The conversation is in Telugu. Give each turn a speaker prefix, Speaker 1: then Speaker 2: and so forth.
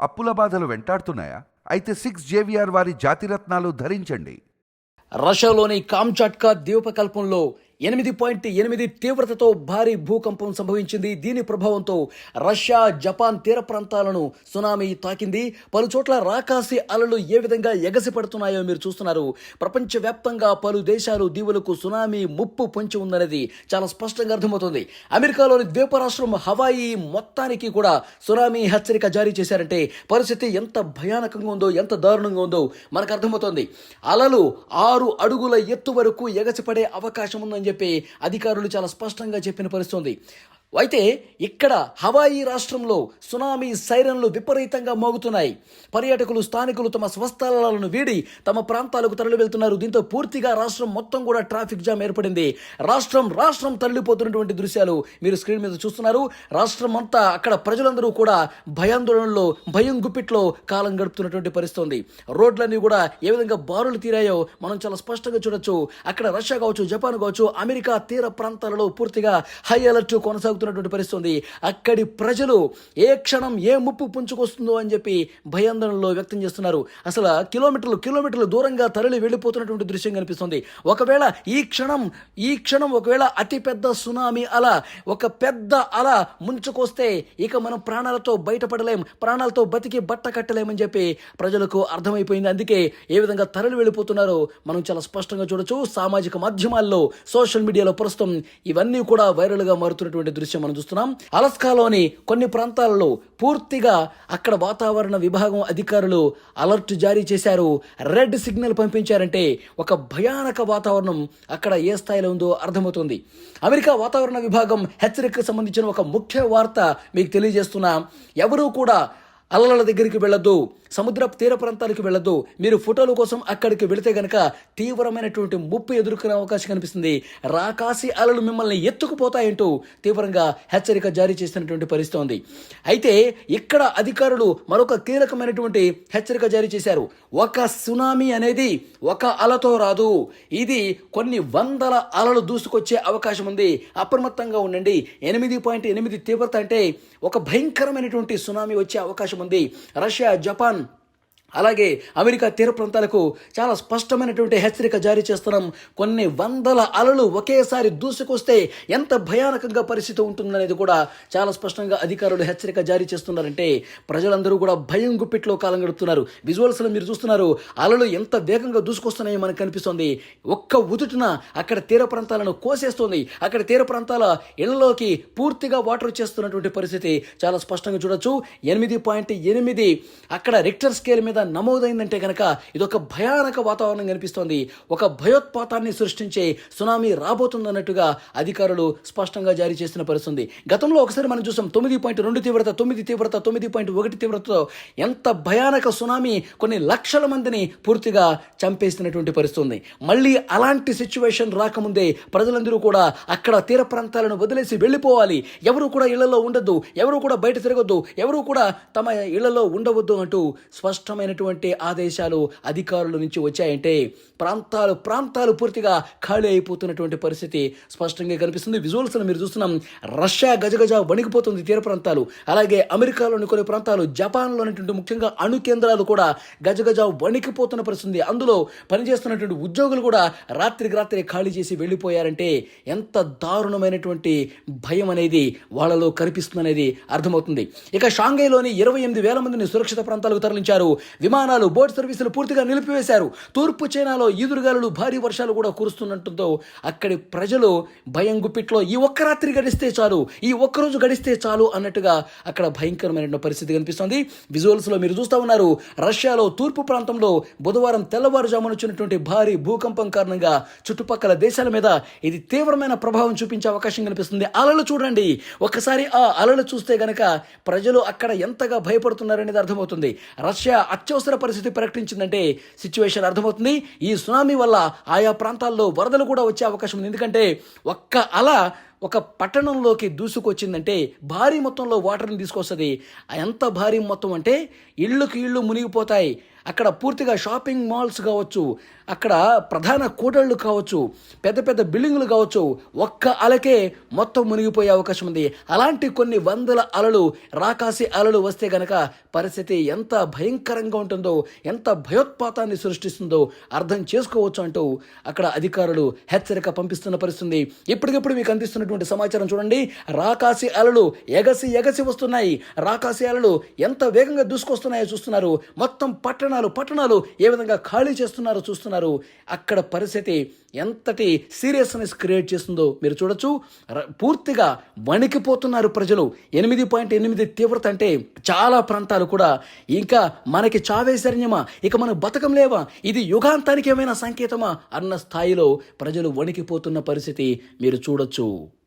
Speaker 1: అప్పుల బాధలు వెంటాడుతున్నాయా? అయితే 6 JVR వారి జాతిరత్నాలు ధరించండి.
Speaker 2: రష్యాలోని కామ్చాట్కా ద్వీపకల్పంలో 8.8 తీవ్రతతో భారీ భూకంపం సంభవించింది. దీని ప్రభావంతో రష్యా, జపాన్ తీర ప్రాంతాలను సునామీ తాకింది. పలు చోట్ల రాకాసి అలలు ఏ విధంగా ఎగసిపడుతున్నాయో మీరు చూస్తున్నారు. ప్రపంచవ్యాప్తంగా పలు దేశాలు దీవులకు సునామీ ముప్పు పొంచి ఉందనేది చాలా స్పష్టంగా అర్థమవుతుంది. అమెరికాలోని ద్వీప రాష్ట్రం హవాయి మొత్తానికి కూడా సునామీ హెచ్చరిక జారీ చేశారంటే పరిస్థితి ఎంత భయానకంగా ఉందో, ఎంత దారుణంగా ఉందో మనకు అర్థమవుతోంది. అలలు 6 అడుగుల ఎత్తు వరకు ఎగసిపడే అవకాశం ఉందని చెప్పి అధికారులు చాలా స్పష్టంగా చెప్పిన పరిస్థితి. అయితే ఇక్కడ హవాయి రాష్ట్రంలో సునామీ సైరన్లు విపరీతంగా మోగుతున్నాయి. పర్యాటకులు, స్థానికులు తమ స్వస్థలాలను వీడి తమ ప్రాంతాలకు తరలి వెళ్తున్నారు. దీంతో పూర్తిగా రాష్ట్రం మొత్తం కూడా ట్రాఫిక్ జామ్ ఏర్పడింది. రాష్ట్రం తరలిపోతున్నటువంటి దృశ్యాలు మీరు స్క్రీన్ మీద చూస్తున్నారు. రాష్ట్రం అంతా అక్కడ ప్రజలందరూ కూడా భయాందోళనలో, భయం గుప్పిట్లో కాలం గడుపుతున్నటువంటి పరిస్థితి. రోడ్లన్నీ కూడా ఏ విధంగా బారులు తీరాయో మనం చాలా స్పష్టంగా చూడొచ్చు. అక్కడ రష్యా కావచ్చు, జపాన్ కావచ్చు, అమెరికా తీర ప్రాంతాలలో పూర్తిగా హై అలర్ట్ కొనసాగుతున్నటువంటి పరిస్థితి. అక్కడి ప్రజలు ఏ క్షణం ఏ ముప్పు పుంచుకొస్తుందో అని చెప్పి భయాందోళనలో వ్యక్తం చేస్తున్నారు. అసలు కిలోమీటర్లు దూరంగా తరలి వెళ్ళిపోతున్నటువంటి దృశ్యం కనిపిస్తుంది. ఒకవేళ ఈ క్షణం ఒకవేళ అతి పెద్ద సునామీ ఒక పెద్ద అల ముంచుకొస్తే ఇక మనం ప్రాణాలతో బయటపడలేం, ప్రాణాలతో బతికి బట్ట కట్టలేమని చెప్పి ప్రజలకు అర్థమైపోయింది. అందుకే ఏ విధంగా తరలి వెళ్ళిపోతున్నారో మనం చాలా స్పష్టంగా చూడొచ్చు. సామాజిక మాధ్యమాల్లో, సోషల్ మీడియాలో ప్రస్తుతం ఇవన్నీ కూడా వైరల్గా మారుతున్నటువంటి దృశ్యం మనం చూస్తున్నాం. అలస్కాలోని కొన్ని ప్రాంతాలలో పూర్తిగా అక్కడ వాతావరణ విభాగం అధికారులు అలర్ట్ జారీ చేశారు. రెడ్ సిగ్నల్ పంపించారంటే ఒక భయానక వాతావరణం అక్కడ ఏ స్థాయిలో ఉందో అర్థమవుతుంది. అమెరికా వాతావరణ విభాగం హెచ్చరికకు సంబంధించిన ఒక ముఖ్య వార్త మీకు తెలియజేస్తున్నా. ఎవరూ కూడా అలల దగ్గరికి వెళ్ళొద్దు, సముద్ర తీర ప్రాంతాలకు వెళ్ళొద్దు. మీరు ఫోటోల కోసం అక్కడికి వెళితే గనక తీవ్రమైనటువంటి ముప్పు ఎదుర్కొనే అవకాశం కనిపిస్తుంది. రాకాసి అలలు మిమ్మల్ని ఎత్తుకుపోతాయంటూ తీవ్రంగా హెచ్చరిక జారీ చేసినటువంటి పరిస్థితి ఉంది. అయితే ఇక్కడ అధికారులు మరొక కీలకమైనటువంటి హెచ్చరిక జారీ చేశారు. ఒక సునామీ అనేది ఒక అలతో రాదు, ఇది కొన్ని వందల అలలు దూసుకొచ్చే అవకాశం ఉంది. అప్రమత్తంగా ఉండండి. 8.8 తీవ్రత అంటే ఒక భయంకరమైనటువంటి సునామీ వచ్చే అవకాశం ఉంది. రష్యా, జపాన్ అలాగే అమెరికా తీర ప్రాంతాలకు చాలా స్పష్టమైనటువంటి హెచ్చరిక జారీ చేస్తున్నాం. కొన్ని వందల అలలు ఒకేసారి దూసుకొస్తే ఎంత భయానకంగా పరిస్థితి ఉంటుందనేది కూడా చాలా స్పష్టంగా అధికారులు హెచ్చరిక జారీ చేస్తున్నారంటే ప్రజలందరూ కూడా భయం గుప్పిట్లో కాలం గడుపుతున్నారు. విజువల్స్లో మీరు చూస్తున్నారు, అలలు ఎంత వేగంగా దూసుకొస్తున్నాయో మనకు కనిపిస్తుంది. ఒక్క ఉదుటున అక్కడ తీర ప్రాంతాలను కోసేస్తుంది. అక్కడ తీర ప్రాంతాల ఇళ్లలోకి పూర్తిగా వాటర్ వచ్చేస్తున్నటువంటి పరిస్థితి చాలా స్పష్టంగా చూడొచ్చు. 8.8 అక్కడ రిక్టర్ స్కేల్ మీద నమోదైందంటే కనుక ఇదొక భయానక వాతావరణం కనిపిస్తోంది. ఒక భయోత్పాతాన్ని సృష్టించే సునామీ రాబోతుందన్నట్టుగా అధికారులు స్పష్టంగా జారీ చేసిన పరిస్థితి. గతంలో ఒకసారి మనం చూసాం 9.2 తీవ్రత, 9 తీవ్రత, 9.1 తీవ్రతతో ఎంత భయానక సునామీ కొన్ని లక్షల మందిని పూర్తిగా చంపేసినటువంటి పరిస్థితి. మళ్ళీ అలాంటి సిచ్యువేషన్ రాకముందే ప్రజలందరూ కూడా అక్కడ తీర ప్రాంతాలను వదిలేసి వెళ్ళిపోవాలి. ఎవరు కూడా ఇళ్లలో ఉండొద్దు, ఎవరు కూడా బయట తిరగొద్దు, ఎవరు కూడా తమ ఇళ్లలో ఉండవద్దు అంటూ స్పష్టమైన ఆదేశాలు అధికారుల నుంచి వచ్చాయంటే ప్రాంతాలు పూర్తిగా ఖాళీ అయిపోతున్నటువంటి పరిస్థితి స్పష్టంగా కనిపిస్తుంది. విజువల్స్ మీరు చూస్తున్నాం. రష్యా గజగజ వణికిపోతుంది తీర ప్రాంతాలు. అలాగే అమెరికాలోని కొన్ని ప్రాంతాలు, జపాన్లోని ముఖ్యంగా అణు కేంద్రాలు కూడా గజగజ వణికిపోతున్న పరిస్థితి. అందులో పనిచేస్తున్నటువంటి ఉద్యోగులు కూడా రాత్రికి ఖాళీ చేసి వెళ్ళిపోయారంటే ఎంత దారుణమైనటువంటి భయం అనేది వాళ్ళలో కనిపిస్తుంది అనేది అర్థమవుతుంది. ఇక షాంఘైలోని 28,000 మందిని సురక్షిత ప్రాంతాలకు తరలించారు. విమానాలు, బోట్ సర్వీసులు పూర్తిగా నిలిపివేశారు. తూర్పు చైనాలో ఈదురుగాలులు, భారీ వర్షాలు కూడా కురుస్తున్నట్టు అక్కడి ప్రజలు భయం గుప్పిట్లో ఈ ఒక్క రాత్రి గడిస్తే చాలు, ఈ ఒక్కరోజు గడిస్తే చాలు అన్నట్టుగా అక్కడ భయంకరమైన పరిస్థితి కనిపిస్తుంది. విజువల్స్లో మీరు చూస్తూ ఉన్నారు. రష్యాలో తూర్పు ప్రాంతంలో బుధవారం తెల్లవారుజామున వచ్చినటువంటి భారీ భూకంపం కారణంగా చుట్టుపక్కల దేశాల మీద ఇది తీవ్రమైన ప్రభావం చూపించే అవకాశం కనిపిస్తుంది. అలలు చూడండి. ఒకసారి ఆ అలలు చూస్తే గనక ప్రజలు అక్కడ ఎంతగా భయపడుతున్నారనేది అర్థమవుతుంది. రష్యా అత్యవసర పరిస్థితి ప్రకటించిందంటే సిచ్యువేషన్ అర్థమవుతుంది. ఈ సునామీ వల్ల ఆయా ప్రాంతాల్లో వరదలు కూడా వచ్చే అవకాశం ఉంది. ఎందుకంటే ఒక్క అల ఒక పట్టణంలోకి దూసుకొచ్చిందంటే భారీ మొత్తంలో వాటర్ని తీసుకొస్తుంది. ఎంత భారీ మొత్తం అంటే ఇళ్ళు మునిగిపోతాయి. అక్కడ పూర్తిగా షాపింగ్ మాల్స్ కావచ్చు, అక్కడ ప్రధాన కూడళ్ళు కావచ్చు, పెద్ద పెద్ద బిల్డింగులు కావచ్చు, ఒక్క అలకే మొత్తం మునిగిపోయే అవకాశం ఉంది. అలాంటి కొన్ని వందల అలలు, రాకాసి అలలు వస్తే గనక పరిస్థితి ఎంత భయంకరంగా ఉంటుందో, ఎంత భయోత్పాతాన్ని సృష్టిస్తుందో అర్థం చేసుకోవచ్చు అంటూ అక్కడ అధికారులు హెచ్చరిక పంపిస్తున్న పరిస్థితి. ఇప్పటికిప్పుడు మీకు అందిస్తున్నటువంటి సమాచారం చూడండి. రాకాసి అలలు ఎగసి వస్తున్నాయి. రాకాసి అలలు ఎంత వేగంగా దూసుకొస్తున్నాయో చూస్తున్నారు. మొత్తం పట్టణాలు ఏ విధంగా ఖాళీ చేస్తున్నారో చూస్తున్నారు. అక్కడ పరిస్థితి ఎంతటి సీరియస్నెస్ క్రియేట్ చేస్తుందో మీరు చూడొచ్చు. పూర్తిగా వణికిపోతున్నారు ప్రజలు. 8.8 తీవ్రత అంటే చాలా ప్రాంతాలు కూడా ఇంకా మనకి చావే శరణ్యమా, ఇక మనం బతకం లేవా, ఇది యుగాంతానికి ఏమైనా సంకేతమా అన్న స్థాయిలో ప్రజలు వణికిపోతున్న పరిస్థితి మీరు చూడొచ్చు.